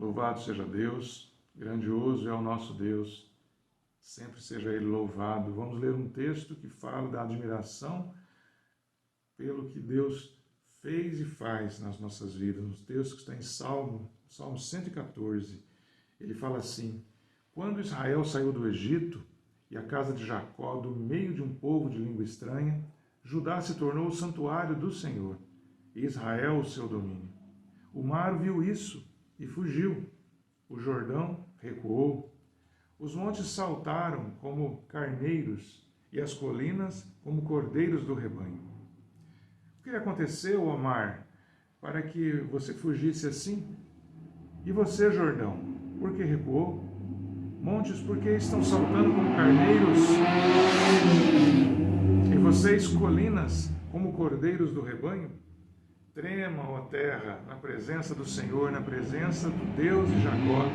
Louvado seja Deus, grandioso é o nosso Deus, sempre seja Ele louvado. Vamos ler um texto que fala da admiração pelo que Deus fez e faz nas nossas vidas. Um texto que está em Salmo 114. Ele fala assim: quando Israel saiu do Egito e a casa de Jacó do meio de um povo de língua estranha, Judá se tornou o santuário do Senhor, e Israel o seu domínio. O mar viu isso e fugiu. O Jordão recuou. Os montes saltaram como carneiros e as colinas como cordeiros do rebanho. O que aconteceu, ó mar, para que você fugisse assim? E você, Jordão, por que recuou? Montes, por que estão saltando como carneiros? E vocês, colinas, como cordeiros do rebanho? Trema, ó terra, na presença do Senhor, na presença do Deus de Jacó.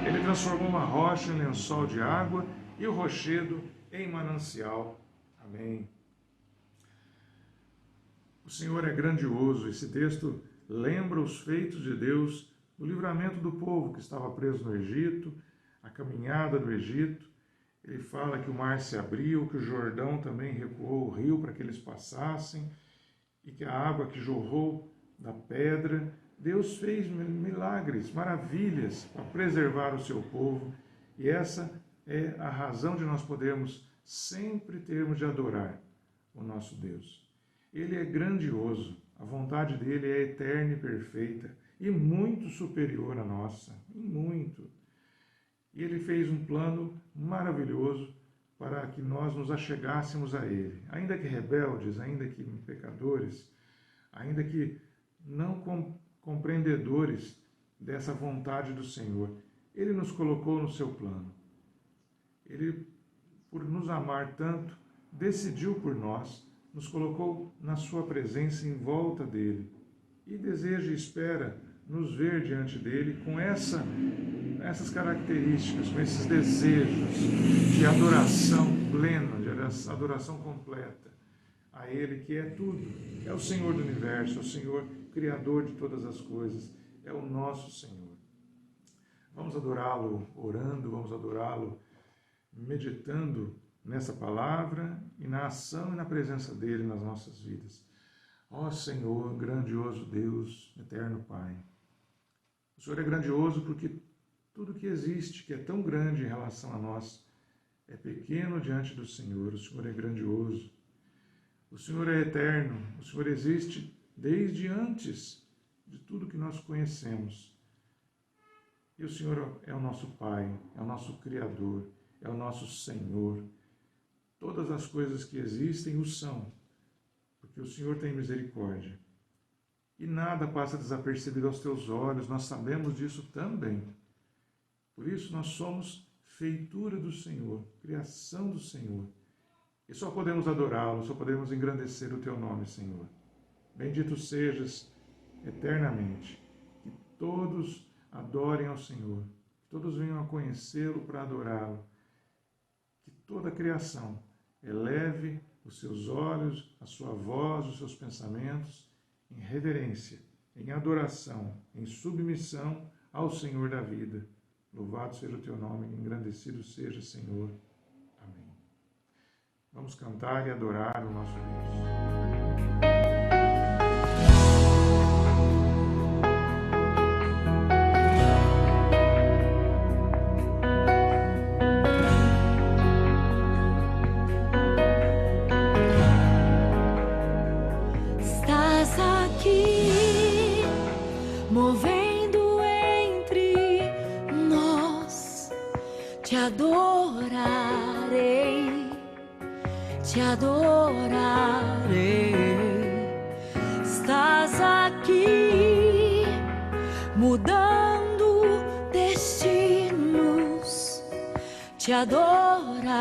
Ele transformou uma rocha em lençol de água e o rochedo em manancial. Amém. O Senhor é grandioso. Esse texto lembra os feitos de Deus, o livramento do povo que estava preso no Egito, a caminhada do Egito. Ele fala que o mar se abriu, que o Jordão também recuou o rio para que eles passassem, e que a água que jorrou da pedra, Deus fez milagres, maravilhas para preservar o seu povo, e essa é a razão de nós podermos sempre termos de adorar o nosso Deus. Ele é grandioso, a vontade dele é eterna e perfeita, e muito superior à nossa, muito. E ele fez um plano maravilhoso para que nós nos achegássemos a Ele. Ainda que rebeldes, ainda que pecadores, ainda que não compreendedores dessa vontade do Senhor, Ele nos colocou no seu plano. Ele, por nos amar tanto, decidiu por nós, nos colocou na sua presença, em volta dEle, e deseja e espera nos ver diante dEle com essas características, com esses desejos de adoração plena, de adoração completa a Ele, que é tudo. É o Senhor do universo, é o Senhor Criador de todas as coisas, é o nosso Senhor. Vamos adorá-lo orando, vamos adorá-lo meditando nessa palavra e na ação e na presença dEle nas nossas vidas. Ó Senhor, grandioso Deus, eterno Pai. O Senhor é grandioso porque tudo que existe, que é tão grande em relação a nós, é pequeno diante do Senhor. O Senhor é grandioso. O Senhor é eterno. O Senhor existe desde antes de tudo que nós conhecemos. E o Senhor é o nosso Pai, é o nosso Criador, é o nosso Senhor. Todas as coisas que existem o são, porque o Senhor tem misericórdia. E nada passa desapercebido aos teus olhos, nós sabemos disso também. Por isso nós somos feitura do Senhor, criação do Senhor. E só podemos adorá-lo, só podemos engrandecer o teu nome, Senhor. Bendito sejas eternamente. Que todos adorem ao Senhor, que todos venham a conhecê-lo para adorá-lo. Que toda a criação eleve os seus olhos, a sua voz, os seus pensamentos em reverência, em adoração, em submissão ao Senhor da vida. Louvado seja o teu nome, engrandecido seja, Senhor. Amém. Vamos cantar e adorar o nosso Deus. Estás aqui, movendo entre nós. Te adorarei, te adorarei. Estás aqui, mudando destinos. Te adorarei,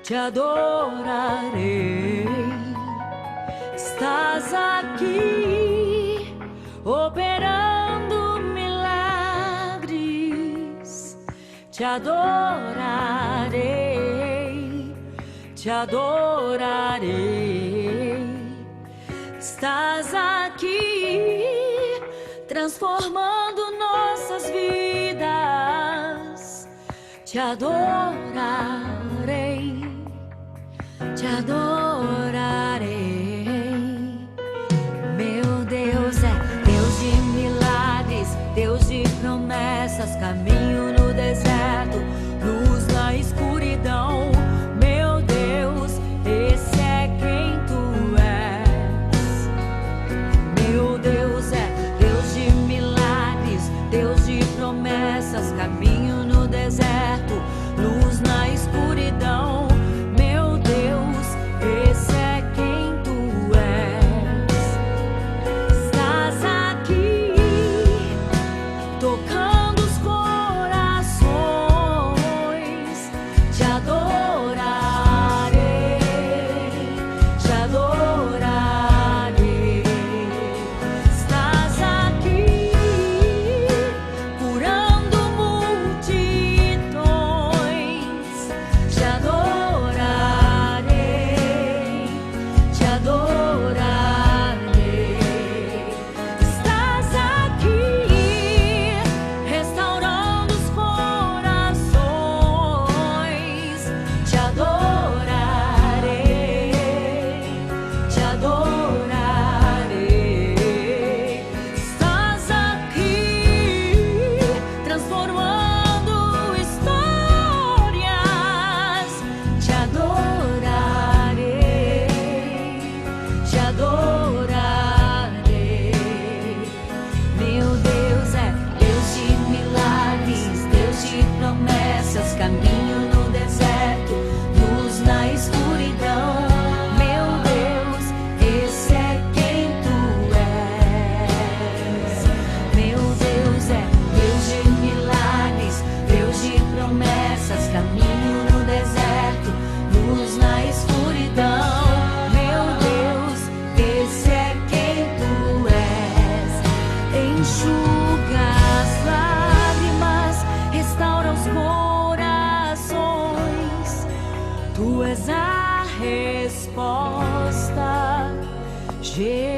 te adorarei. Estás aqui, operando milagres. Te adorarei, te adorarei. Estás aqui, transformando nossas vidas. Te adorarei, te adorarei. Meu Deus é Deus de milagres, Deus de promessas, caminho no deserto, luz na escuridão. Meu Deus, esse é quem tu és. Meu Deus é Deus de milagres, Deus de promessas, caminho no deserto, luz na escuridão. Meu Deus, esse é quem tu és. Estás aqui, tocando os corações. Te adorarei, te adorarei. Estás aqui, curando multidões. Te adorarei, te adorarei. Estás aqui, restaurando os corações. Te adorarei, te adorarei. Estás aqui, transformando histórias. Te adorarei, te adorarei. Meu Deus é Deus de milagres, Deus de promessas, caminho no deserto, luz na escuridão. Meu Deus, esse é quem tu és. Meu Deus é Deus de milagres, Deus de promessas, caminho no deserto, luz na escuridão. Meu Deus, esse é quem tu és. Enxuga as lágrimas, restaura os corações. Tu és a resposta, Jesus.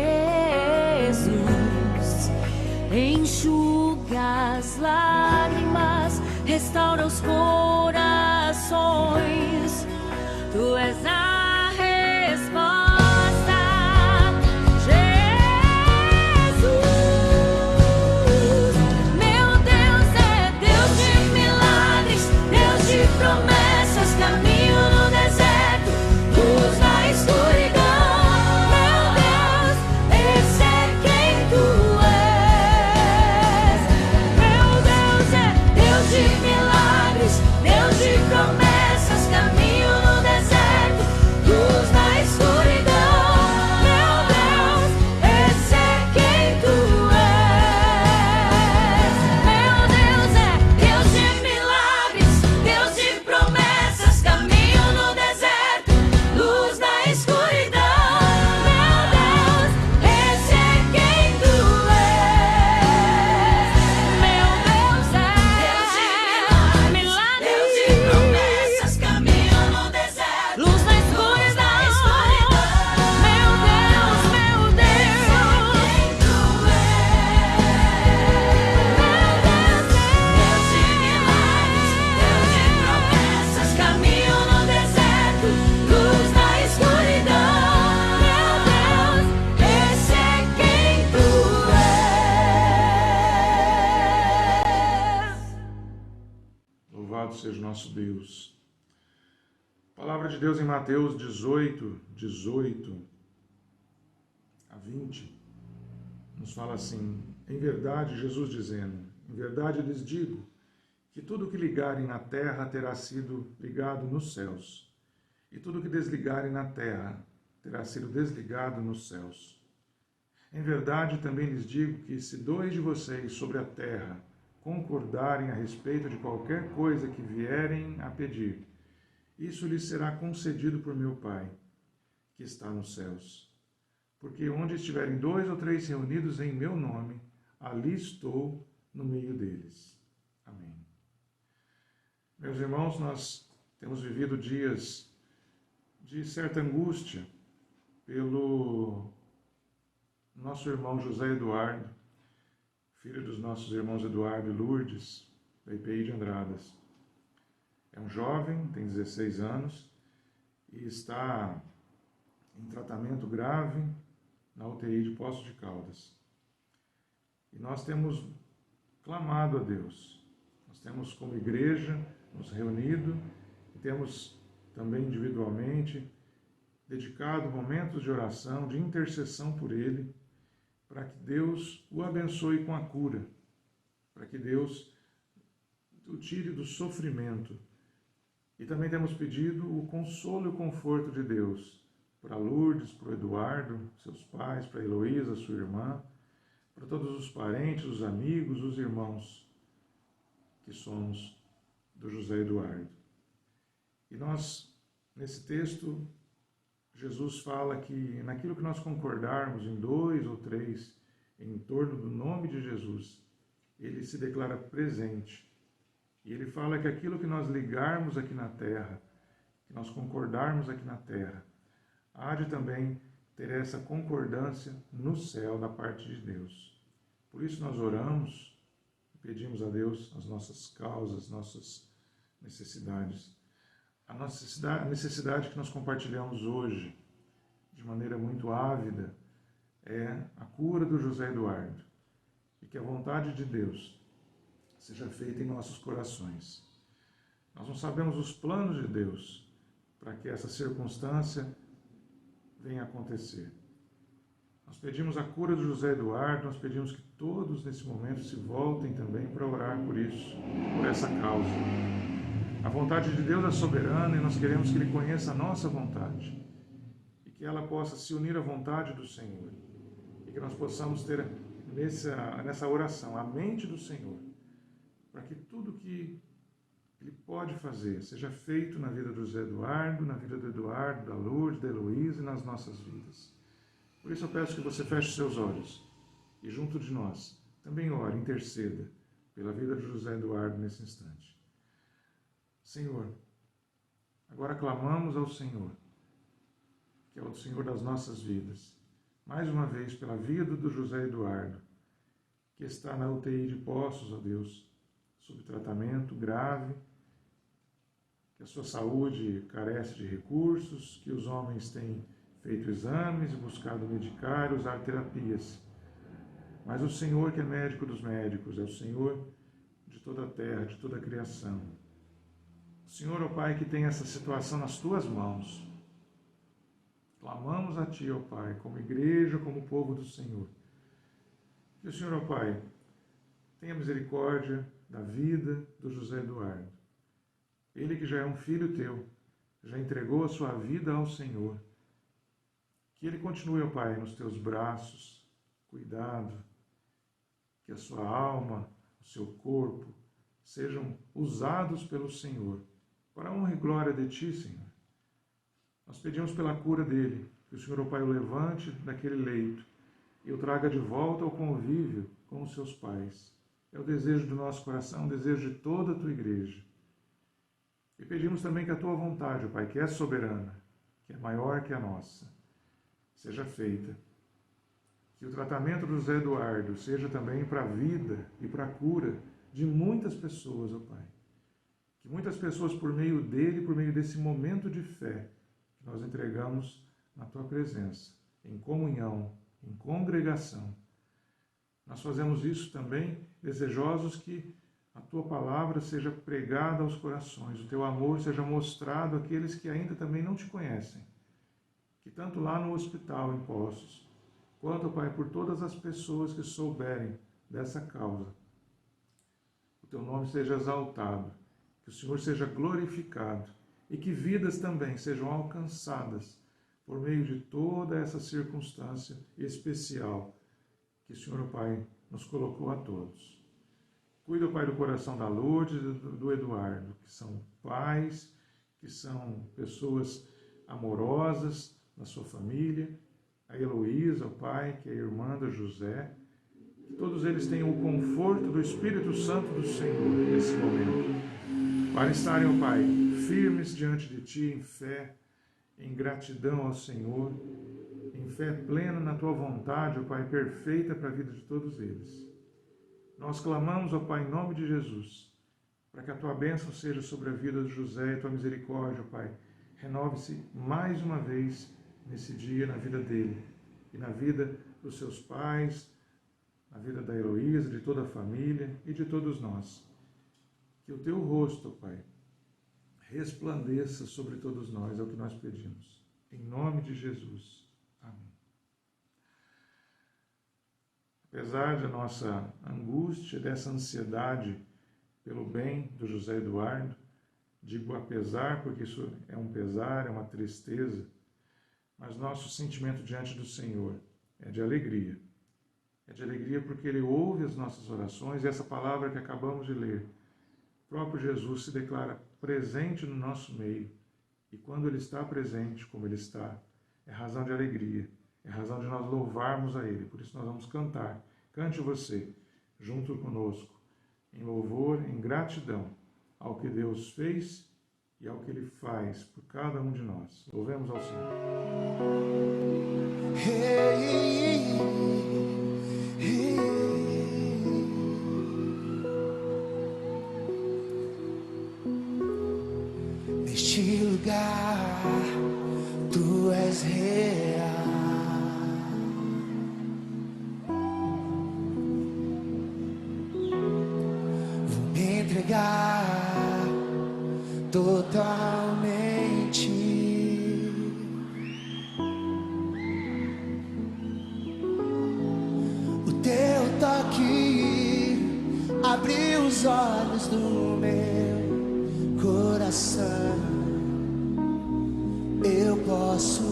Enxuga as lágrimas, restaura os corações. Tu és a resposta, Jesus. Meu Deus é Deus de milagres, Deus de promessas, caminho no deserto, luz na escuridão. Meu Deus, esse é quem tu és. Meu Deus é Deus de milagres, Deus de promessas, caminho no deserto, luz na escuridão. Meu Deus, esse é quem tu és. Meu Deus é Deus de milagres, Deus de promessas, caminho no deserto, luz na escuridão. Meu Deus, esse é quem tu és. Meu Deus é Deus de milagres, Deus de promessas, caminho no deserto, luz na escuridão. Meu Deus, meu Deus, Deus de milagres, Deus de promessas, caminho no deserto, luz na escuridão. Meu Deus, esse é quem tu és. Louvado seja o nosso Deus. Palavra de Deus em Mateus 18, 18 a 20, nos fala assim: em verdade, Jesus dizendo, em verdade lhes digo, que tudo o que ligarem na terra terá sido ligado nos céus, e tudo o que desligarem na terra terá sido desligado nos céus. Em verdade, também lhes digo que se 2 de vocês sobre a terra concordarem a respeito de qualquer coisa que vierem a pedir, isso lhes será concedido por meu Pai, que está nos céus. Porque onde estiverem 2 ou 3 reunidos em meu nome, ali estou no meio deles. Amém. Meus irmãos, nós temos vivido dias de certa angústia pelo nosso irmão José Eduardo, filho dos nossos irmãos Eduardo e Lourdes, da IPI de Andradas. É um jovem, tem 16 anos e está em tratamento grave na UTI de Poços de Caldas. E nós temos clamado a Deus, nós temos como igreja nos reunido e temos também individualmente dedicado momentos de oração, de intercessão por ele, para que Deus o abençoe com a cura, para que Deus o tire do sofrimento. E também temos pedido o consolo e o conforto de Deus para Lourdes, para o Eduardo, seus pais, para a Heloísa, sua irmã, para todos os parentes, os amigos, os irmãos que somos do José Eduardo. E nós, nesse texto, Jesus fala que naquilo que nós concordarmos em 2 ou 3, em torno do nome de Jesus, ele se declara presente. E ele fala que aquilo que nós ligarmos aqui na terra, que nós concordarmos aqui na terra, há de também ter essa concordância no céu da parte de Deus. Por isso nós oramos e pedimos a Deus as nossas causas, nossas necessidades. A necessidade que nós compartilhamos hoje, de maneira muito ávida, é a cura do José Eduardo. E que a vontade de Deus seja feita em nossos corações. Nós não sabemos os planos de Deus para que essa circunstância venha a acontecer. Nós pedimos a cura do José Eduardo, nós pedimos que todos nesse momento se voltem também para orar por isso, por essa causa. A vontade de Deus é soberana e nós queremos que Ele conheça a nossa vontade e que ela possa se unir à vontade do Senhor e que nós possamos ter nessa oração a mente do Senhor, para que tudo que Ele pode fazer seja feito na vida do José Eduardo, na vida do Eduardo, da Lourdes, da Heloísa e nas nossas vidas. Por isso eu peço que você feche seus olhos e junto de nós também ore, interceda pela vida de José Eduardo nesse instante. Senhor, agora clamamos ao Senhor, que é o Senhor das nossas vidas, mais uma vez pela vida do José Eduardo, que está na UTI de Poços, ó Deus, sob tratamento grave, que a sua saúde carece de recursos, que os homens têm feito exames, buscado medicar, usar terapias. Mas o Senhor, que é médico dos médicos, é o Senhor de toda a terra, de toda a criação. O Senhor, ó Pai, que tem essa situação nas Tuas mãos. Clamamos a Ti, ó Pai, como igreja, como povo do Senhor. Que o Senhor, ó Pai, tenha misericórdia da vida do José Eduardo. Ele que já é um filho Teu, já entregou a sua vida ao Senhor. Que ele continue, ó Pai, nos Teus braços, cuidado, que a sua alma, o seu corpo, sejam usados pelo Senhor, para a honra e glória de Ti, Senhor. Nós pedimos pela cura dele, que o Senhor, ó Pai, o levante daquele leito e o traga de volta ao convívio com os seus pais. É o desejo do nosso coração, o desejo de toda a Tua igreja. E pedimos também que a Tua vontade, ó Pai, que é soberana, que é maior que a nossa, seja feita. Que o tratamento do José Eduardo seja também para a vida e para a cura de muitas pessoas, ó Pai. Que muitas pessoas, por meio dele, por meio desse momento de fé, que nós entregamos na Tua presença, em comunhão, em congregação, nós fazemos isso também desejosos que a Tua palavra seja pregada aos corações, o Teu amor seja mostrado àqueles que ainda também não Te conhecem. Que tanto lá no hospital em Poços, quanto, Pai, por todas as pessoas que souberem dessa causa, o Teu nome seja exaltado, que o Senhor seja glorificado e que vidas também sejam alcançadas por meio de toda essa circunstância especial que o Senhor, Pai, nos colocou a todos. Cuida, Pai, do coração da Lourdes e do Eduardo, que são pais, que são pessoas amorosas na sua família, a Heloísa, o Pai, que é a irmã do José, que todos eles tenham o conforto do Espírito Santo do Senhor nesse momento, para estarem, ó Pai, firmes diante de Ti em fé, em gratidão ao Senhor, em fé plena na Tua vontade, ó Pai, perfeita para a vida de todos eles. Nós clamamos, ó Pai, em nome de Jesus, para que a Tua bênção seja sobre a vida de José e a Tua misericórdia, ó Pai, renove-se mais uma vez nesse dia na vida dele e na vida dos seus pais, na vida da Heloísa, de toda a família e de todos nós. Que o Teu rosto, ó Pai, resplandeça sobre todos nós, é o que nós pedimos. Em nome de Jesus. Amém. Apesar da nossa angústia, dessa ansiedade pelo bem do José Eduardo, digo apesar porque isso é um pesar, é uma tristeza, mas nosso sentimento diante do Senhor é de alegria. É de alegria porque Ele ouve as nossas orações e essa palavra que acabamos de ler, o próprio Jesus se declara presente no nosso meio. E quando Ele está presente, como Ele está, é razão de alegria, é razão de nós louvarmos a Ele. Por isso nós vamos cantar. Cante você, junto conosco, em louvor, em gratidão ao que Deus fez e ao que Ele faz por cada um de nós. Louvemos ao Senhor. Neste lugar, Tu és real. Vou me entregar totalmente. O Teu toque abriu os olhos do meu coração. Eu posso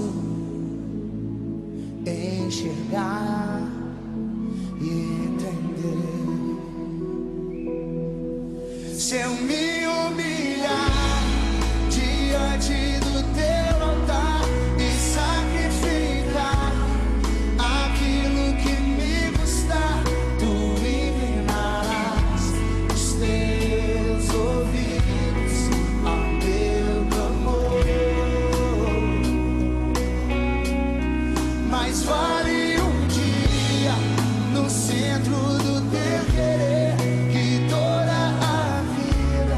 enxergar e entender. Se eu me humilhar diante do Teu altar e sacrificar aquilo que me custar, Tu inclinarás os Teus ouvidos ao meu clamor. Mas vale um dia no centro do Teu querer, que toda a vida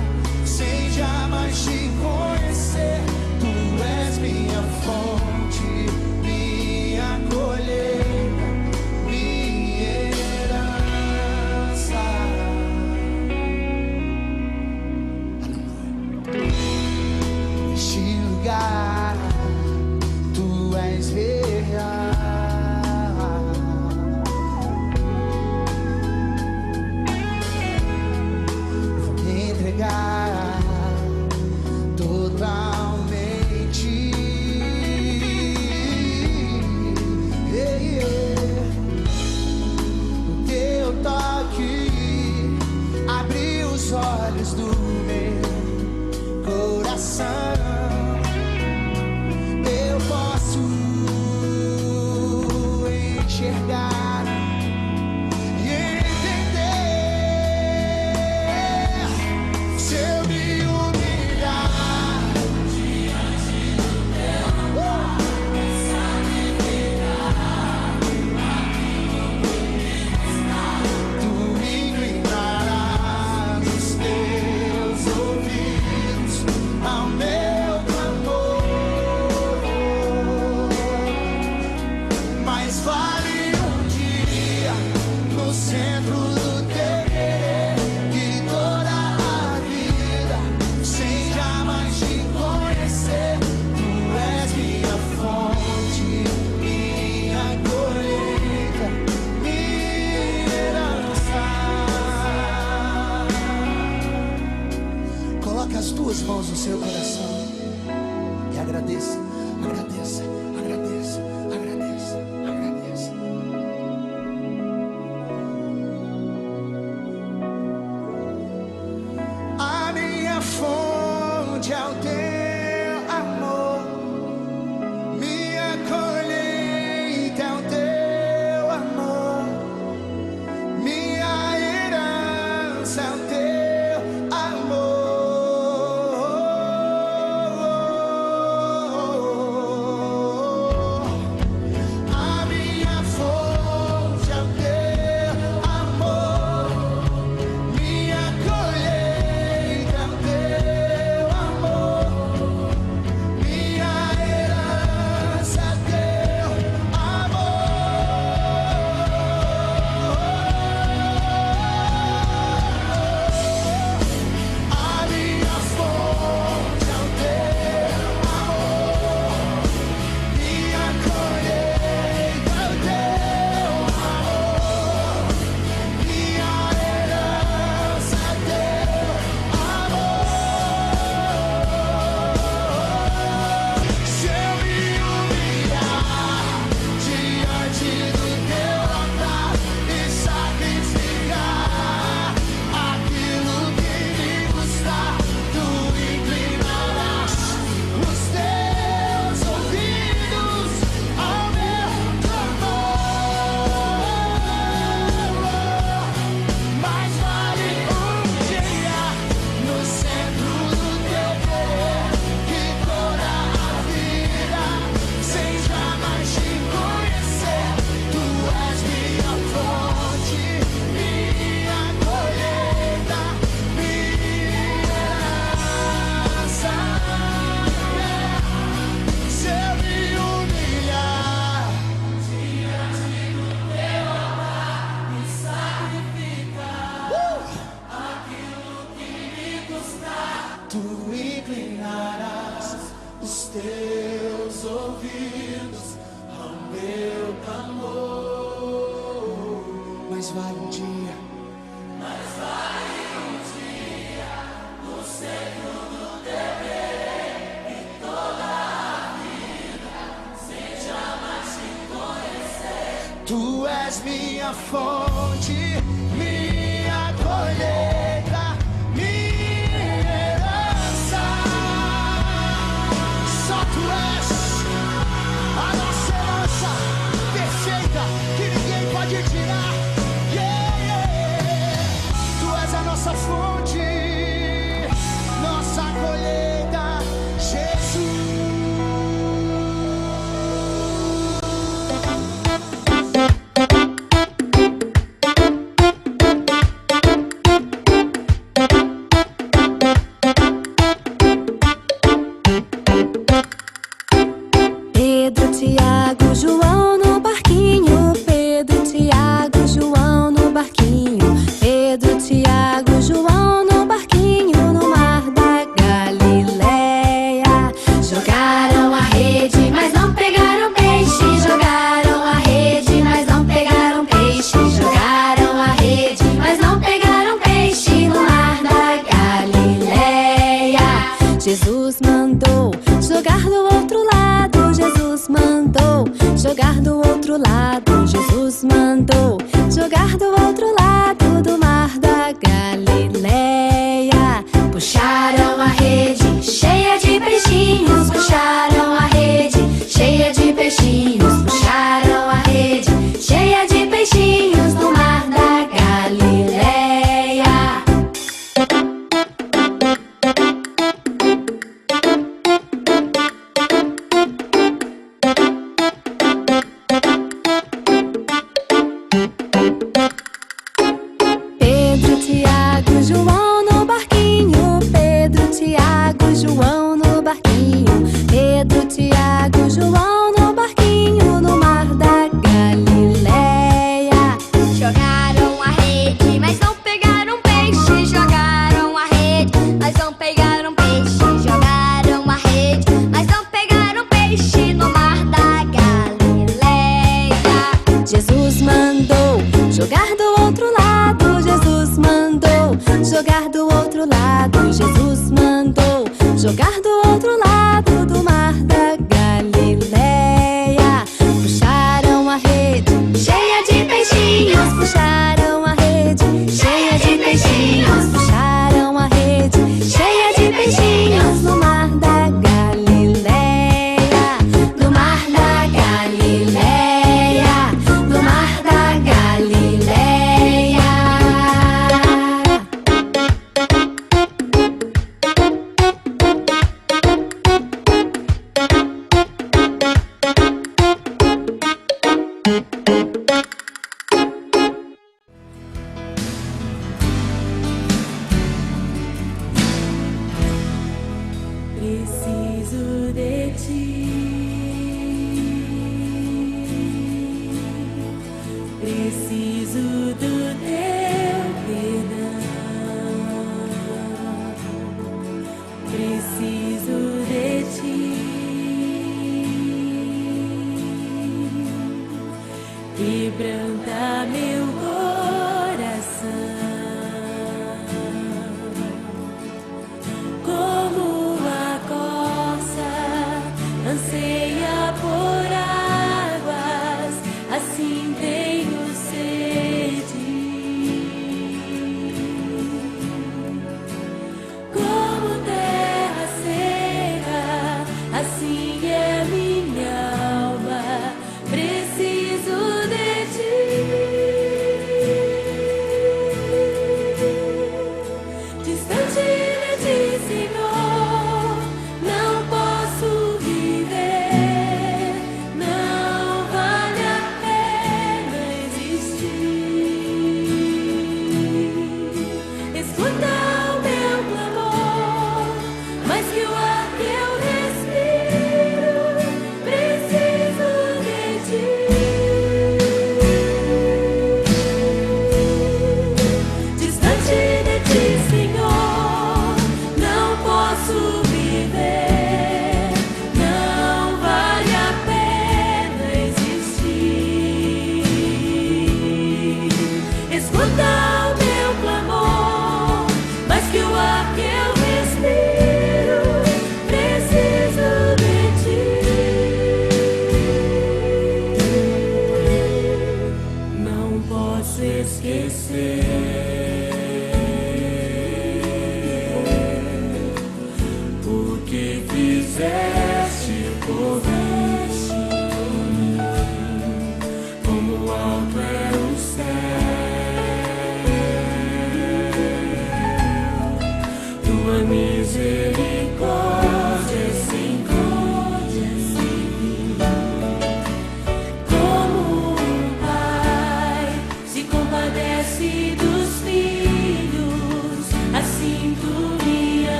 Tu és minha fonte, minha colheita, minha herança. Só tu és a nossa herança perfeita, que ninguém pode tirar. Yeah, yeah. Tu és a nossa fonte, nossa colheita, Jesus. Pedro, Tiago, João no barquinho. Pedro, Tiago, João no barquinho. Pedro, Tiago, João no barquinho no mar da Galileia. Jogaram a rede, mas não pegaram peixe. Jogaram a rede, mas não pegaram peixe. Jogaram a rede, mas não pegaram peixe no mar da Galileia. Jesus mandou jogar do outro lado. Jesus mandou jogar do outro lado. Jesus mandou jogar do outro lado do mar da Galileia. Puxaram a rede cheia de peixinhos. Puxaram a rede cheia de peixinhos. Puxaram a rede cheia de peixinhos no mar da Galileia. Pedro, Tiago, João no barquinho. Pedro, Tiago, João no barquinho. Pedro, Tiago, João no barquinho no mar da Galileia. Jogaram a rede, mas não pegaram peixe. Jogaram a rede, mas não pegaram peixe. Jogaram a rede, mas não pegaram peixe no mar da Galileia. Jesus mandou jogar do outro lado. Jesus mandou jogar do outro lado. Jesus mandou jogar do outro lado do mar da Galileia. Puxaram a rede cheia de peixinhos. Puxaram a rede cheia de peixinhos. Puxaram a rede cheia de peixinhos no mar da Galileia. No mar da Galileia. No mar da Galileia. Preciso de ti. Preciso do teu perdão. Preciso de ti. Quebranta meu coração. Como a corça anseia por águas, assim tenho sede. Como terra seca, assim é minha alma. Preciso de ti.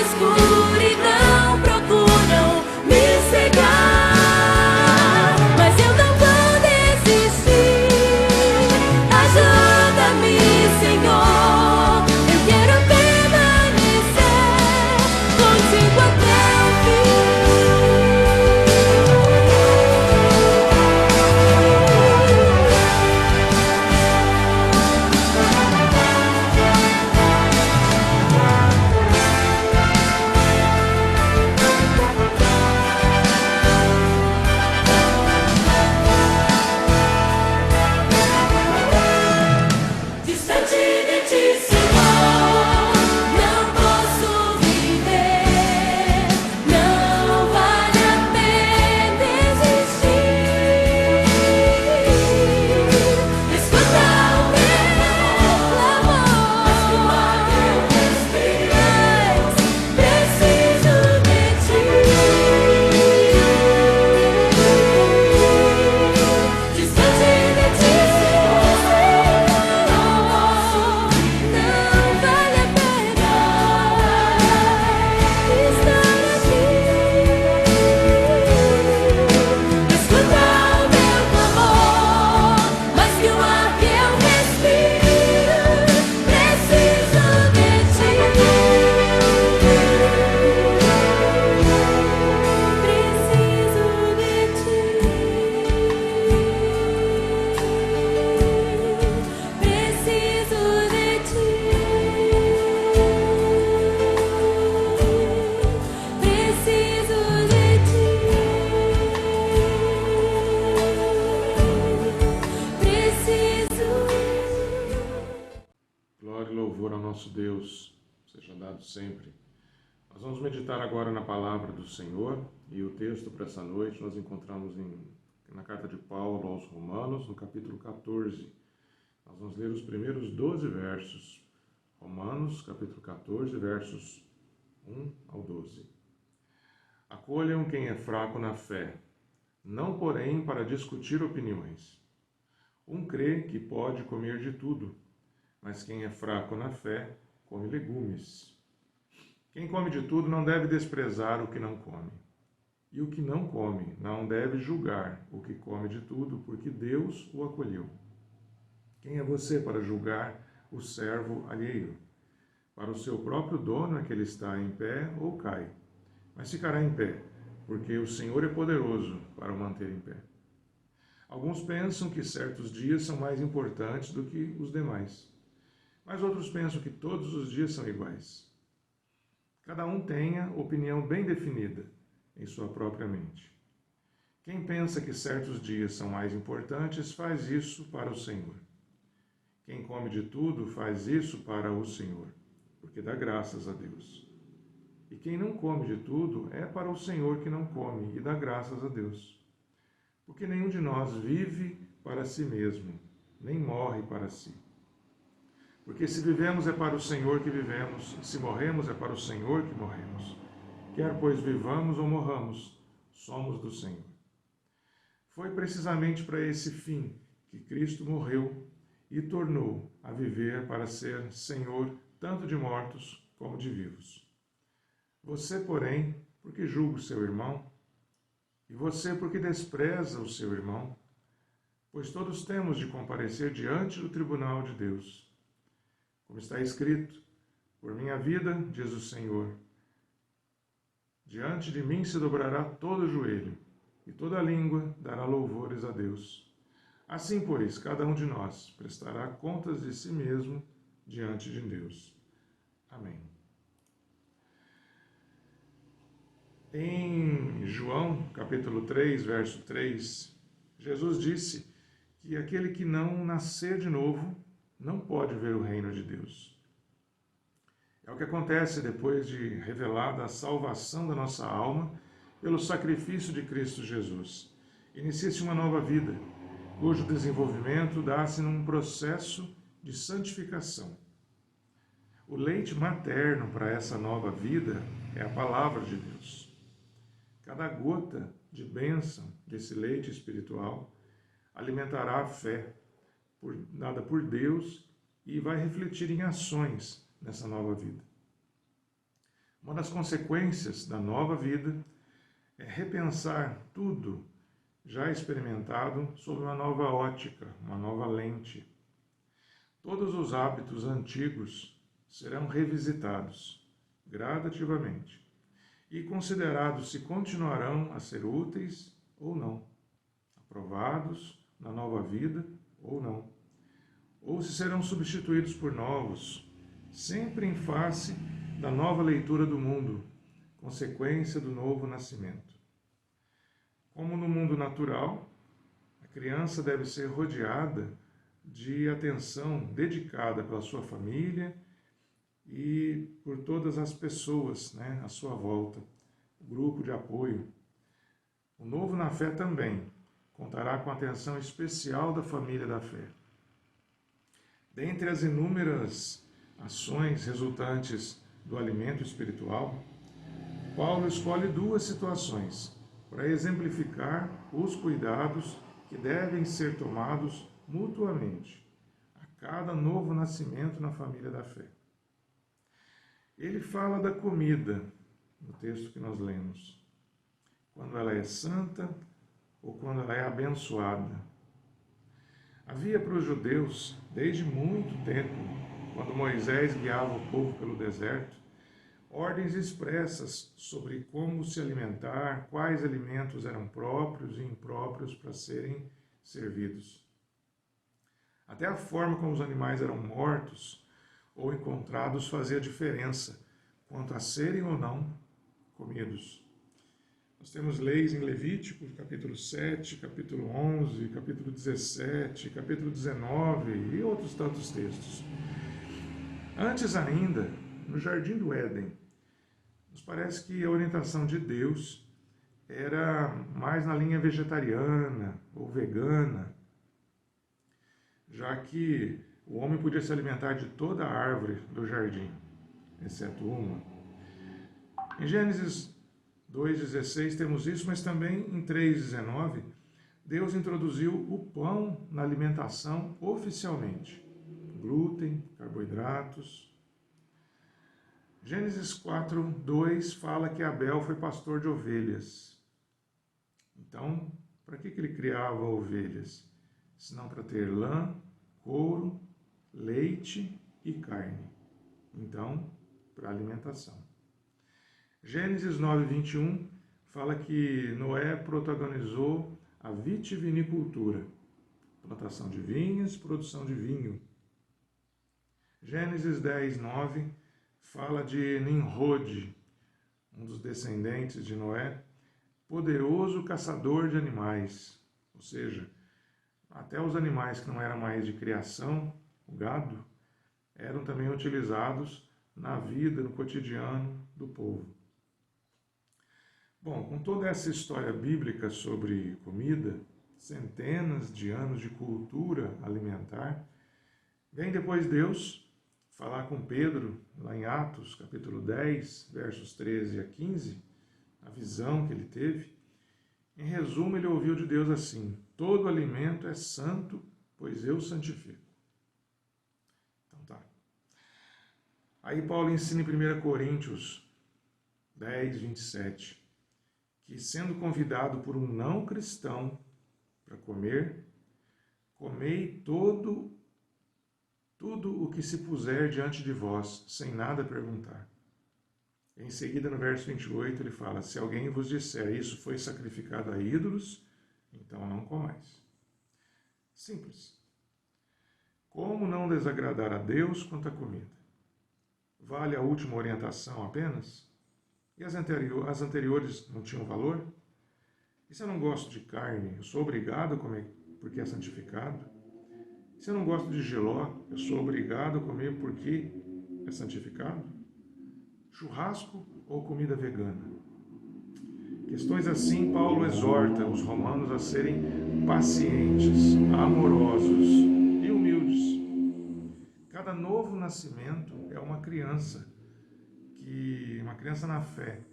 escuridão procuram me cegar, mas eu não vou desistir. Ajuda-me, Senhor, eu quero permanecer contigo até o fim. Distante de ti, Senhor, não posso viver. Não vale a pena existir. Escuta o meu clamor, mas preciso de ti. Distante de ti, Senhor, não vale a pena estar aqui. Escuta o meu clamor, mais que o ar que eu respiro, preciso de ti. Preciso de ti. Preciso de ti. Preciso de ti. Preciso. Glória e louvor ao nosso Deus, seja dado sempre. Nós vamos meditar agora na palavra do Senhor e o texto para essa noite nós encontramos na carta de Paulo aos Romanos, no capítulo 14. Nós vamos ler os primeiros 12 versos. Romanos, capítulo 14, versos 1 ao 12. Acolham quem é fraco na fé, não porém para discutir opiniões. Um crê que pode comer de tudo, mas quem é fraco na fé, come legumes. Quem come de tudo não deve desprezar o que não come. E o que não come não deve julgar o que come de tudo, porque Deus o acolheu. Quem é você para julgar o servo alheio? Para o seu próprio dono é que ele está em pé ou cai, mas ficará em pé, porque o Senhor é poderoso para o manter em pé. Alguns pensam que certos dias são mais importantes do que os demais, mas outros pensam que todos os dias são iguais. Cada um tenha opinião bem definida em sua própria mente. Quem pensa que certos dias são mais importantes, faz isso para o Senhor. Quem come de tudo, faz isso para o Senhor, porque dá graças a Deus. E quem não come de tudo, é para o Senhor que não come e dá graças a Deus. Porque nenhum de nós vive para si mesmo, nem morre para si. Porque se vivemos é para o Senhor que vivemos, e se morremos é para o Senhor que morremos. Quer pois vivamos ou morramos, somos do Senhor. Foi precisamente para esse fim que Cristo morreu e tornou a viver para ser Senhor tanto de mortos como de vivos. Você, porém, porque julga o seu irmão, e você porque despreza o seu irmão, pois todos temos de comparecer diante do tribunal de Deus. Como está escrito, por minha vida, diz o Senhor, diante de mim se dobrará todo o joelho, e toda língua dará louvores a Deus. Assim, pois, cada um de nós prestará contas de si mesmo diante de Deus. Amém. Em João, capítulo 3, verso 3, Jesus disse que aquele que não nascer de novo não pode ver o reino de Deus. É o que acontece depois de revelada a salvação da nossa alma pelo sacrifício de Cristo Jesus. Inicia-se uma nova vida, cujo desenvolvimento dá-se num processo de santificação. O leite materno para essa nova vida é a palavra de Deus. Cada gota de bênção desse leite espiritual alimentará a fé dada por Deus e vai refletir em ações nessa nova vida. Uma das consequências da nova vida é repensar tudo já experimentado sob uma nova ótica, uma nova lente. Todos os hábitos antigos serão revisitados gradativamente e considerados se continuarão a ser úteis ou não, aprovados na nova vida ou não, ou se serão substituídos por novos, sempre em face da nova leitura do mundo, consequência do novo nascimento. Como no mundo natural, a criança deve ser rodeada de atenção dedicada pela sua família e por todas as pessoas, à sua volta, o grupo de apoio. O novo na fé também contará com a atenção especial da família da fé. Dentre as inúmeras ações resultantes do alimento espiritual, Paulo escolhe 2 situações para exemplificar os cuidados que devem ser tomados mutuamente a cada novo nascimento na família da fé. Ele fala da comida, no texto que nós lemos, quando ela é santa ou quando ela é abençoada. Havia para os judeus, desde muito tempo, quando Moisés guiava o povo pelo deserto, ordens expressas sobre como se alimentar, quais alimentos eram próprios e impróprios para serem servidos. Até a forma como os animais eram mortos ou encontrados fazia diferença quanto a serem ou não comidos. Nós temos leis em Levítico, capítulo 7, capítulo 11, capítulo 17, capítulo 19 e outros tantos textos. Antes ainda, no Jardim do Éden, nos parece que a orientação de Deus era mais na linha vegetariana ou vegana, já que o homem podia se alimentar de toda a árvore do jardim, exceto uma. Em Gênesis 2,16 temos isso, mas também em 3,19, Deus introduziu o pão na alimentação oficialmente. Glúten, carboidratos. Gênesis 4:2 fala que Abel foi pastor de ovelhas. Então, para que ele criava ovelhas? Senão para ter lã, couro, leite e carne. Então, para alimentação. Gênesis 9:21 fala que Noé protagonizou a vitivinicultura, plantação de vinhas, produção de vinho. Gênesis 10:9 fala de Nimrod, um dos descendentes de Noé, poderoso caçador de animais, ou seja, até os animais que não eram mais de criação, o gado, eram também utilizados na vida, no cotidiano do povo. Bom, com toda essa história bíblica sobre comida, centenas de anos de cultura alimentar, vem depois Deus falar com Pedro, lá em Atos, capítulo 10, versos 13 a 15, a visão que ele teve. Em resumo, ele ouviu de Deus assim: todo alimento é santo, pois eu santifico. Então tá. Aí Paulo ensina em 1 Coríntios 10, 27, que sendo convidado por um não cristão para comer, comei tudo o que se puser diante de vós, sem nada perguntar. Em seguida, no verso 28, ele fala: se alguém vos disser isso foi sacrificado a ídolos, então não comais. Simples. Como não desagradar a Deus quanto à comida? Vale a última orientação apenas? E as anteriores não tinham valor? E se eu não gosto de carne, eu sou obrigado a comer porque é santificado? E se eu não gosto de jiló, eu sou obrigado a comer porque é santificado? Churrasco ou comida vegana? Questões assim, Paulo exorta os romanos a serem pacientes, amorosos e humildes. Cada novo nascimento é uma criança na fé,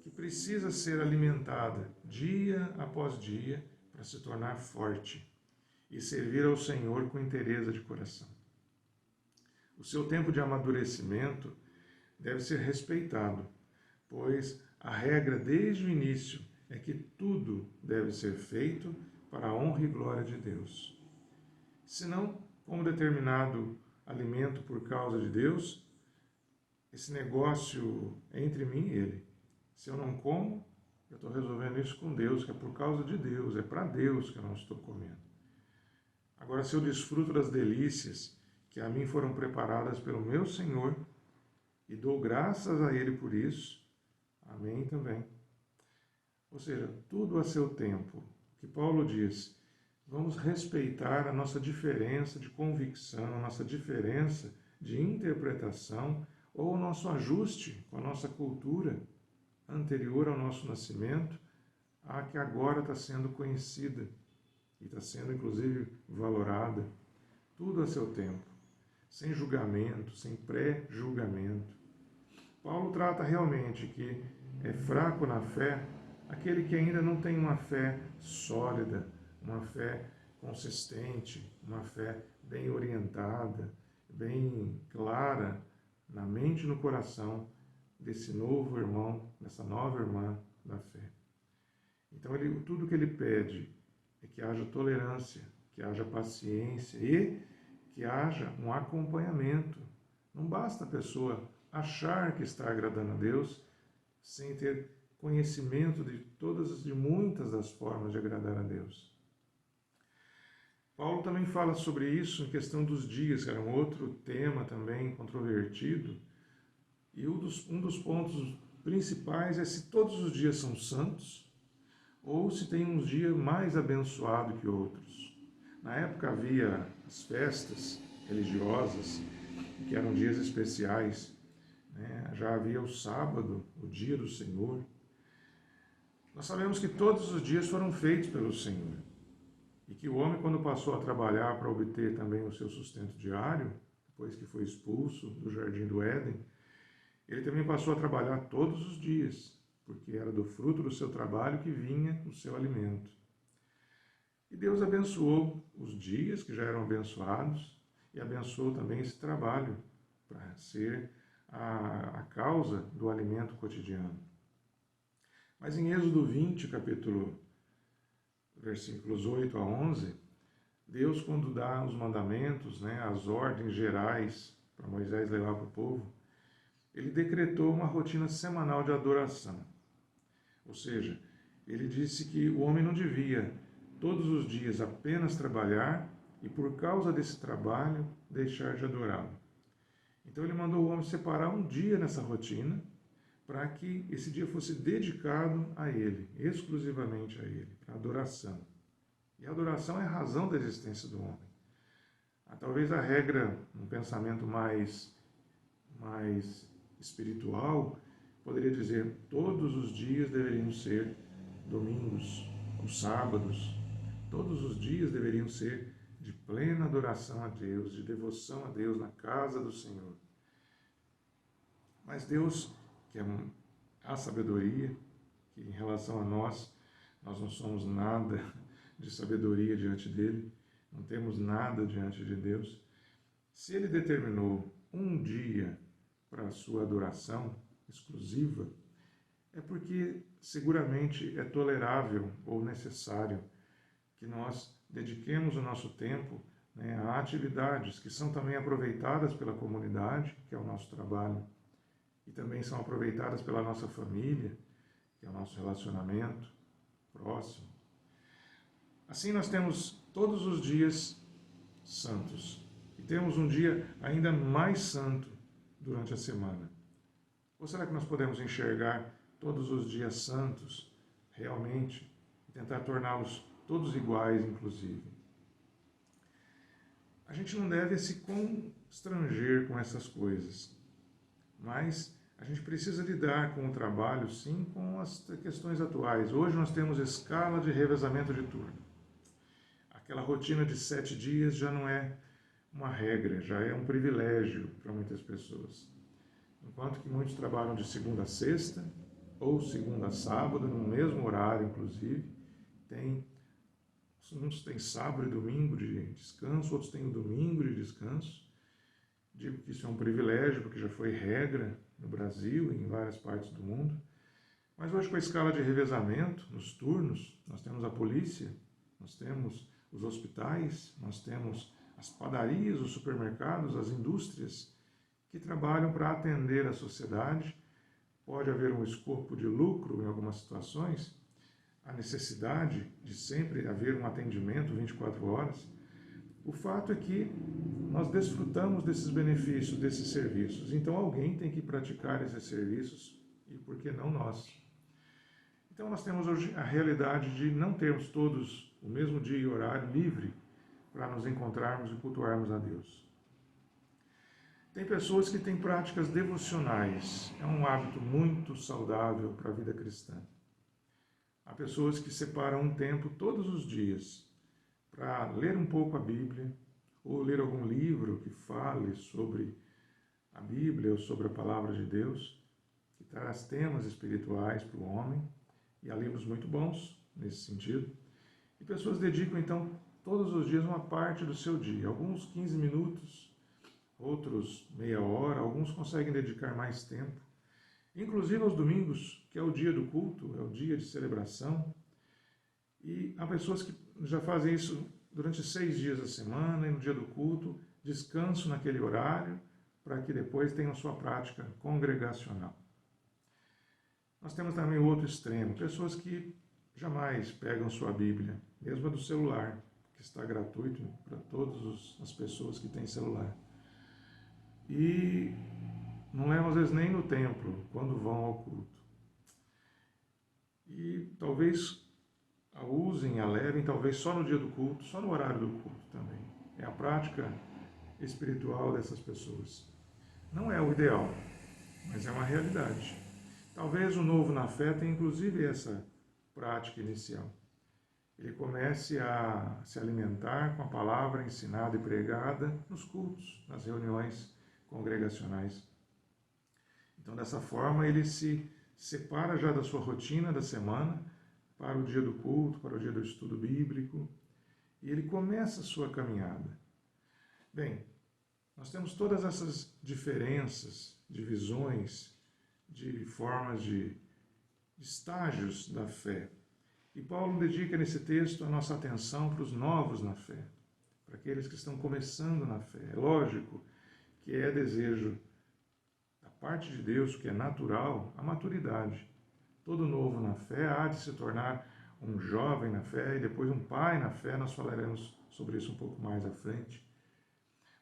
que precisa ser alimentada dia após dia para se tornar forte e servir ao Senhor com inteireza de coração. O seu tempo de amadurecimento deve ser respeitado, pois a regra desde o início é que tudo deve ser feito para a honra e glória de Deus. Se não, como determinado alimento por causa de Deus, esse negócio é entre mim e Ele. Se eu não como, eu estou resolvendo isso com Deus, que é por causa de Deus, é para Deus que eu não estou comendo. Agora, se eu desfruto das delícias que a mim foram preparadas pelo meu Senhor e dou graças a Ele por isso, amém também. Ou seja, tudo a seu tempo. Que Paulo diz, vamos respeitar a nossa diferença de convicção, a nossa diferença de interpretação ou o nosso ajuste com a nossa cultura anterior ao nosso nascimento, a que agora está sendo conhecida e está sendo inclusive valorada. Tudo a seu tempo, sem julgamento, sem pré-julgamento. Paulo trata realmente que é fraco na fé aquele que ainda não tem uma fé sólida, uma fé consistente, uma fé bem orientada, bem clara na mente e no coração desse novo irmão, dessa nova irmã da fé. Então, tudo que ele pede é que haja tolerância, que haja paciência e que haja um acompanhamento. Não basta a pessoa achar que está agradando a Deus sem ter conhecimento de muitas das formas de agradar a Deus. Paulo também fala sobre isso em questão dos dias, que era um outro tema também controvertido. E um dos pontos principais é se todos os dias são santos ou se tem uns dias mais abençoados que outros. Na época havia as festas religiosas, que eram dias especiais, né? Já havia o sábado, o dia do Senhor. Nós sabemos que todos os dias foram feitos pelo Senhor e que o homem, quando passou a trabalhar para obter também o seu sustento diário, depois que foi expulso do Jardim do Éden, ele também passou a trabalhar todos os dias, porque era do fruto do seu trabalho que vinha o seu alimento. E Deus abençoou os dias que já eram abençoados e abençoou também esse trabalho para ser a causa do alimento cotidiano. Mas em Êxodo 20, versículos 8 a 11, Deus, quando dá os mandamentos, as ordens gerais para Moisés levar para o povo, ele decretou uma rotina semanal de adoração. Ou seja, ele disse que o homem não devia todos os dias apenas trabalhar e, por causa desse trabalho, deixar de adorá-lo. Então ele mandou o homem separar um dia nessa rotina para que esse dia fosse dedicado a ele, exclusivamente a ele, para adoração. E a adoração é a razão da existência do homem. Talvez a regra, um pensamento mais espiritual, poderia dizer todos os dias deveriam ser domingos ou sábados. Todos os dias deveriam ser de plena adoração a Deus, de devoção a Deus na casa do Senhor. Mas Deus, que é a sabedoria, que em relação a nós não somos nada de sabedoria diante dele, não temos nada diante de Deus. Se ele determinou um dia para a sua adoração exclusiva, é porque seguramente é tolerável ou necessário que nós dediquemos o nosso tempo a atividades que são também aproveitadas pela comunidade, que é o nosso trabalho, e também são aproveitadas pela nossa família, que é o nosso relacionamento próximo. Assim nós temos todos os dias santos, e temos um dia ainda mais santo durante a semana. Ou será que nós podemos enxergar todos os dias santos realmente e tentar torná-los todos iguais, inclusive? A gente não deve se constranger com essas coisas, mas a gente precisa lidar com o trabalho, sim, com as questões atuais. Hoje nós temos escala de revezamento de turno. Aquela rotina de 7 dias já não é uma regra, já é um privilégio para muitas pessoas. Enquanto que muitos trabalham de segunda a sexta, ou segunda a sábado, no mesmo horário, inclusive. Uns têm sábado e domingo de descanso, outros têm o domingo de descanso. Digo que isso é um privilégio, porque já foi regra, no Brasil e em várias partes do mundo. Mas hoje, com a escala de revezamento, nos turnos, nós temos a polícia, nós temos os hospitais, nós temos as padarias, os supermercados, as indústrias que trabalham para atender a sociedade. Pode haver um escopo de lucro em algumas situações, a necessidade de sempre haver um atendimento 24 horas. O fato é que nós desfrutamos desses benefícios, desses serviços. Então alguém tem que praticar esses serviços e por que não nós? Então nós temos hoje a realidade de não termos todos o mesmo dia e horário livre para nos encontrarmos e cultuarmos a Deus. Tem pessoas que têm práticas devocionais. É um hábito muito saudável para a vida cristã. Há pessoas que separam um tempo todos os dias para ler um pouco a Bíblia, ou ler algum livro que fale sobre a Bíblia ou sobre a Palavra de Deus, que traz temas espirituais para o homem, e há livros muito bons nesse sentido. E pessoas dedicam, então, todos os dias uma parte do seu dia, alguns 15 minutos, outros meia hora, alguns conseguem dedicar mais tempo. Inclusive aos domingos, que é o dia do culto, é o dia de celebração. E há pessoas que já fazem isso durante 6 dias da semana, e no dia do culto, descansam naquele horário, para que depois tenham sua prática congregacional. Nós temos também o outro extremo, pessoas que jamais pegam sua Bíblia, mesmo a do celular, que está gratuito para todas as pessoas que têm celular. E não levam às vezes nem no templo, quando vão ao culto. E talvez a usem, a levem, talvez só no dia do culto, só no horário do culto também. É a prática espiritual dessas pessoas. Não é o ideal, mas é uma realidade. Talvez o novo na fé tenha inclusive essa prática inicial. Ele comece a se alimentar com a palavra ensinada e pregada nos cultos, nas reuniões congregacionais. Então, dessa forma, ele se separa já da sua rotina da semana para o dia do culto, para o dia do estudo bíblico, e ele começa a sua caminhada. Bem, nós temos todas essas diferenças, divisões, de formas de estágios da fé. E Paulo dedica nesse texto a nossa atenção para os novos na fé, para aqueles que estão começando na fé. É lógico que é desejo da parte de Deus, que é natural, a maturidade. Todo novo na fé há de se tornar um jovem na fé e depois um pai na fé. Nós falaremos sobre isso um pouco mais à frente.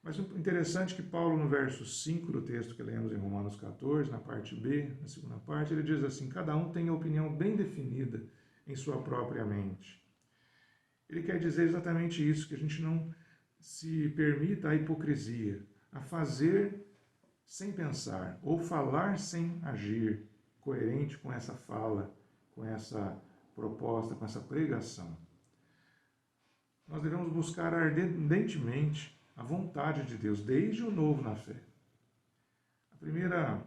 Mas o interessante é que Paulo, no verso 5 do texto que lemos em Romanos 14, na parte B, na segunda parte, ele diz assim: cada um tem a opinião bem definida em sua própria mente. Ele quer dizer exatamente isso, que a gente não se permita a hipocrisia, a fazer sem pensar, ou falar sem agir, coerente com essa fala, com essa proposta, com essa pregação. Nós devemos buscar ardentemente a vontade de Deus, desde o novo na fé. A primeira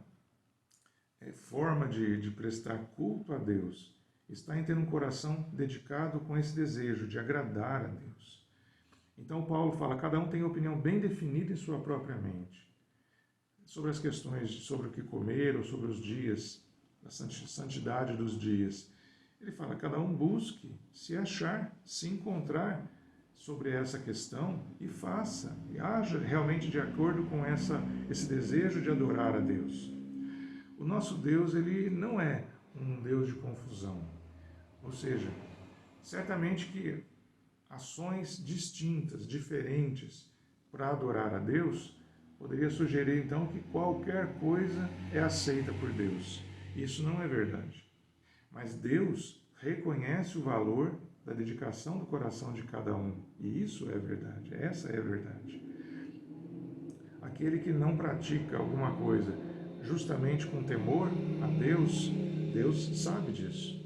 forma de prestar culto a Deus está em ter um coração dedicado com esse desejo de agradar a Deus. Então Paulo fala, cada um tem opinião bem definida em sua própria mente, sobre as questões, sobre o que comer ou sobre os dias, a santidade dos dias. Ele fala, cada um busque se achar, se encontrar sobre essa questão e faça, e haja realmente de acordo com esse desejo de adorar a Deus. O nosso Deus, ele não é um Deus de confusão. Ou seja, certamente que ações distintas, diferentes para adorar a Deus, poderia sugerir então que qualquer coisa é aceita por Deus. Isso não é verdade. Mas Deus reconhece o valor da dedicação do coração de cada um. E isso é verdade, essa é a verdade. Aquele que não pratica alguma coisa justamente com temor a Deus, Deus sabe disso.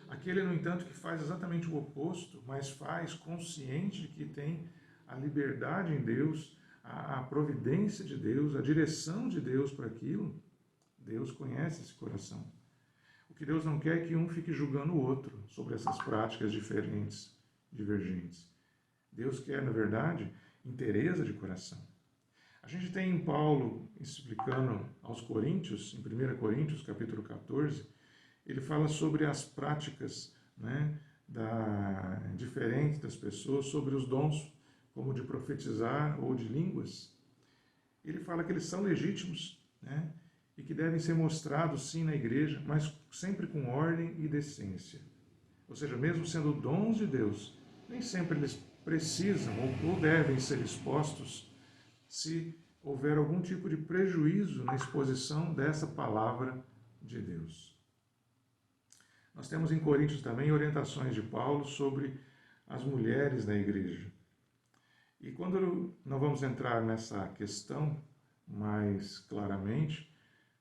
Aquele, no entanto, que faz exatamente o oposto, mas faz consciente de que tem a liberdade em Deus, a providência de Deus, a direção de Deus para aquilo, Deus conhece esse coração. O que Deus não quer é que um fique julgando o outro sobre essas práticas diferentes, divergentes. Deus quer, na verdade, inteireza de coração. A gente tem em Paulo explicando aos Coríntios, em 1 Coríntios, capítulo 14, ele fala sobre as práticas, né, diferentes das pessoas, sobre os dons, como de profetizar ou de línguas. Ele fala que eles são legítimos, né, e que devem ser mostrados sim na igreja, mas sempre com ordem e decência. Ou seja, mesmo sendo dons de Deus, nem sempre eles precisam ou devem ser expostos se houver algum tipo de prejuízo na exposição dessa palavra de Deus. Nós temos em Coríntios também orientações de Paulo sobre as mulheres na igreja. E quando nós vamos entrar nessa questão mais claramente,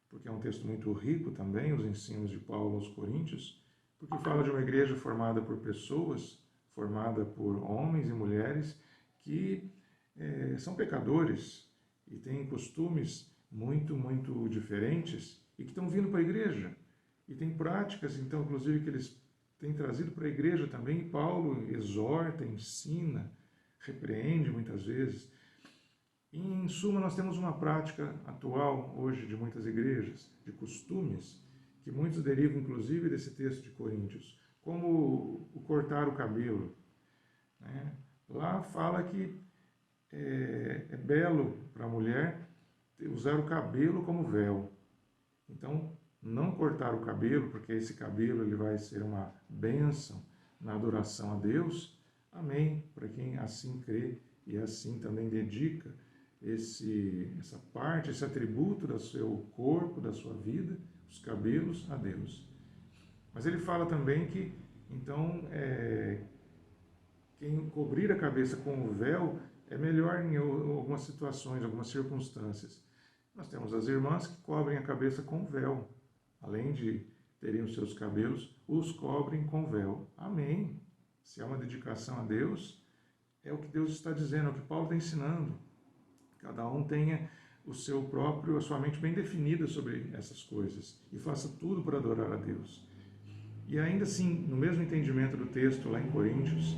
porque é um texto muito rico também, os ensinos de Paulo aos Coríntios, porque fala de uma igreja formada por pessoas, formada por homens e mulheres que são pecadores e têm costumes muito, muito diferentes e que estão vindo para a igreja. E tem práticas, então, inclusive, que eles têm trazido para a igreja também. E Paulo exorta, ensina, repreende muitas vezes. E, em suma, nós temos uma prática atual hoje de muitas igrejas, de costumes, que muitos derivam, inclusive, desse texto de Coríntios, como o cortar o cabelo, né? Lá fala que é belo para a mulher usar o cabelo como véu. Então, não cortar o cabelo, porque esse cabelo ele vai ser uma bênção na adoração a Deus. Amém, para quem assim crê e assim também dedica essa parte, esse atributo do seu corpo, da sua vida, os cabelos, a Deus. Mas ele fala também que, então, quem cobrir a cabeça com o véu é melhor em algumas situações, algumas circunstâncias. Nós temos as irmãs que cobrem a cabeça com véu. Além de terem os seus cabelos, os cobrem com véu. Amém. Se há uma dedicação a Deus, é o que Deus está dizendo, é o que Paulo está ensinando. Cada um tenha a sua mente bem definida sobre essas coisas e faça tudo para adorar a Deus. E ainda assim, no mesmo entendimento do texto lá em Coríntios,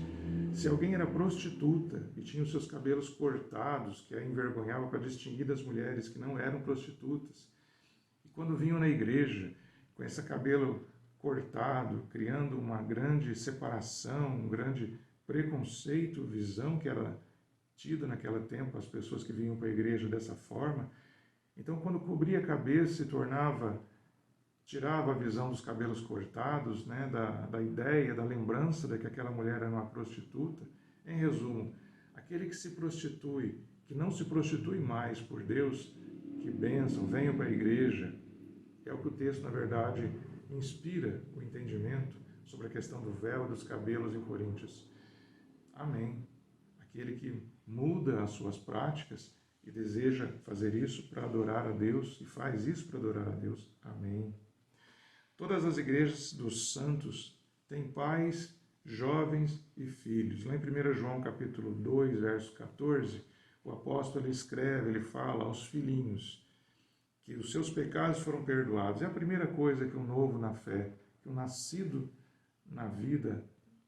se alguém era prostituta e tinha os seus cabelos cortados, que a envergonhava para distinguir das mulheres que não eram prostitutas, e quando vinham na igreja com esse cabelo cortado, criando uma grande separação, um grande preconceito, visão que era tida naquele tempo, as pessoas que vinham para a igreja dessa forma, então quando cobria a cabeça tirava a visão dos cabelos cortados, né, da ideia, da lembrança de que aquela mulher era uma prostituta. Em resumo, aquele que se prostitui, que não se prostitui mais por Deus, que bênção, venham para a igreja. É o que o texto, na verdade, inspira o entendimento sobre a questão do véu e dos cabelos em Coríntios. Amém. Aquele que muda as suas práticas e deseja fazer isso para adorar a Deus e faz isso para adorar a Deus. Amém. Todas as igrejas dos santos têm pais, jovens e filhos. Lá em 1 João capítulo 2, verso 14, o apóstolo escreve, ele fala aos filhinhos que os seus pecados foram perdoados. É a primeira coisa que um novo na fé, que um nascido na vida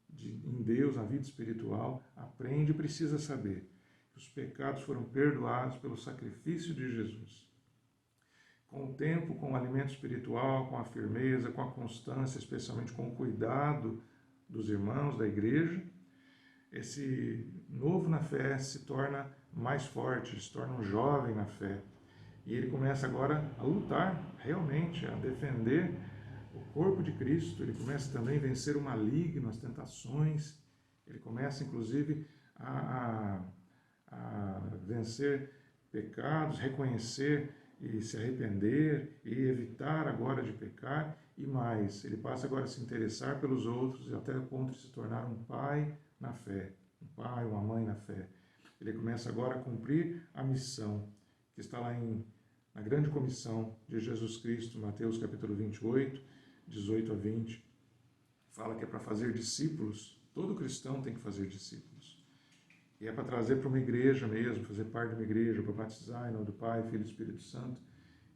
em Deus, na vida espiritual, aprende e precisa saber. Que os pecados foram perdoados pelo sacrifício de Jesus. Com o tempo, com o alimento espiritual, com a firmeza, com a constância, especialmente com o cuidado dos irmãos da igreja, esse novo na fé se torna mais forte, se torna um jovem na fé. E ele começa agora a lutar, realmente, a defender o corpo de Cristo. Ele começa também a vencer o maligno, as tentações. Ele começa, inclusive, a vencer pecados, reconhecer e se arrepender e evitar agora de pecar, e mais, ele passa agora a se interessar pelos outros e até a ponto de se tornar um pai na fé, um pai, uma mãe na fé. Ele começa agora a cumprir a missão que está lá na grande comissão de Jesus Cristo, Mateus capítulo 28, 18 a 20, fala que é para fazer discípulos, todo cristão tem que fazer discípulos. E é para trazer para uma igreja mesmo, fazer parte de uma igreja, para batizar em nome do Pai, Filho e Espírito Santo.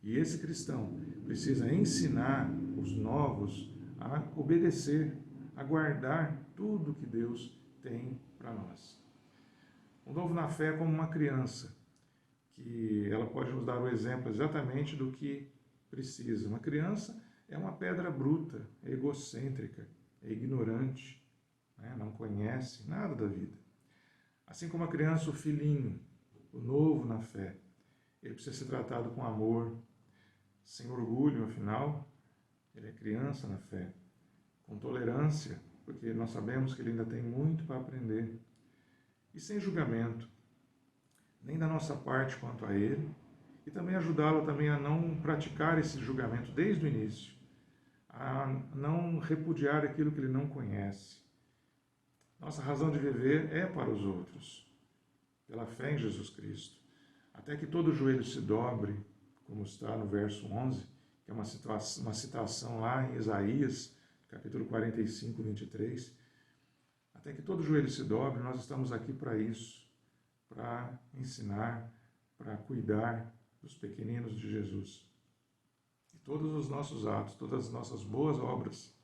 E esse cristão precisa ensinar os novos a obedecer, a guardar tudo que Deus tem para nós. O novo na fé é como uma criança que ela pode nos dar o exemplo exatamente do que precisa. Uma criança é uma pedra bruta, é egocêntrica, é ignorante, né? Não conhece nada da vida. Assim como a criança, o filhinho, o novo na fé, ele precisa ser tratado com amor, sem orgulho, afinal, ele é criança na fé, com tolerância, porque nós sabemos que ele ainda tem muito para aprender, e sem julgamento, nem da nossa parte quanto a ele, e também ajudá-lo também a não praticar esse julgamento desde o início, a não repudiar aquilo que ele não conhece. Nossa razão de viver é para os outros, pela fé em Jesus Cristo, até que todo joelho se dobre, como está no verso 11, que é uma citação lá em Isaías, capítulo 45, 23, até que todo joelho se dobre, nós estamos aqui para isso, para ensinar, para cuidar dos pequeninos de Jesus. E todos os nossos atos, todas as nossas boas obras,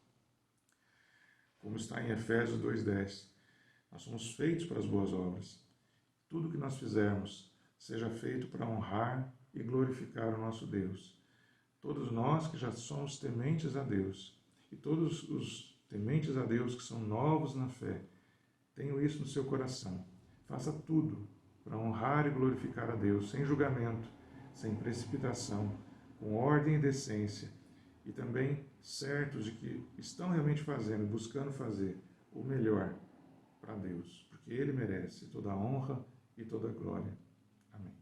como está em Efésios 2:10, nós somos feitos para as boas obras. Tudo que nós fizermos seja feito para honrar e glorificar o nosso Deus. Todos nós que já somos tementes a Deus, e todos os tementes a Deus que são novos na fé, tenham isso no seu coração. Faça tudo para honrar e glorificar a Deus, sem julgamento, sem precipitação, com ordem e decência, e também certos de que estão realmente fazendo, buscando fazer o melhor para Deus, porque Ele merece toda a honra e toda a glória. Amém.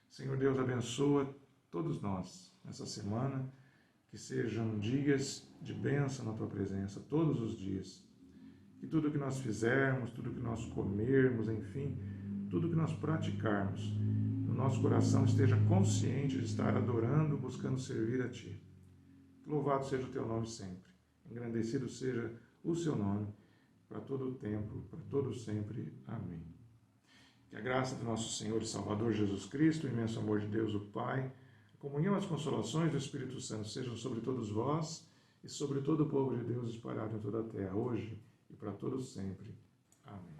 Senhor Deus, abençoa todos nós nessa semana, que sejam dias de bênção na Tua presença, todos os dias. Que tudo que nós fizermos, tudo que nós comermos, enfim, tudo que nós praticarmos, no nosso coração esteja consciente de estar adorando, buscando servir a Ti. Louvado seja o Teu nome sempre, engrandecido seja o Seu nome, para todo o tempo, para todo sempre. Amém. Que a graça do nosso Senhor e Salvador Jesus Cristo, o imenso amor de Deus, o Pai, a comunhão e as consolações do Espírito Santo sejam sobre todos vós e sobre todo o povo de Deus espalhado em toda a terra, hoje e para todos sempre. Amém.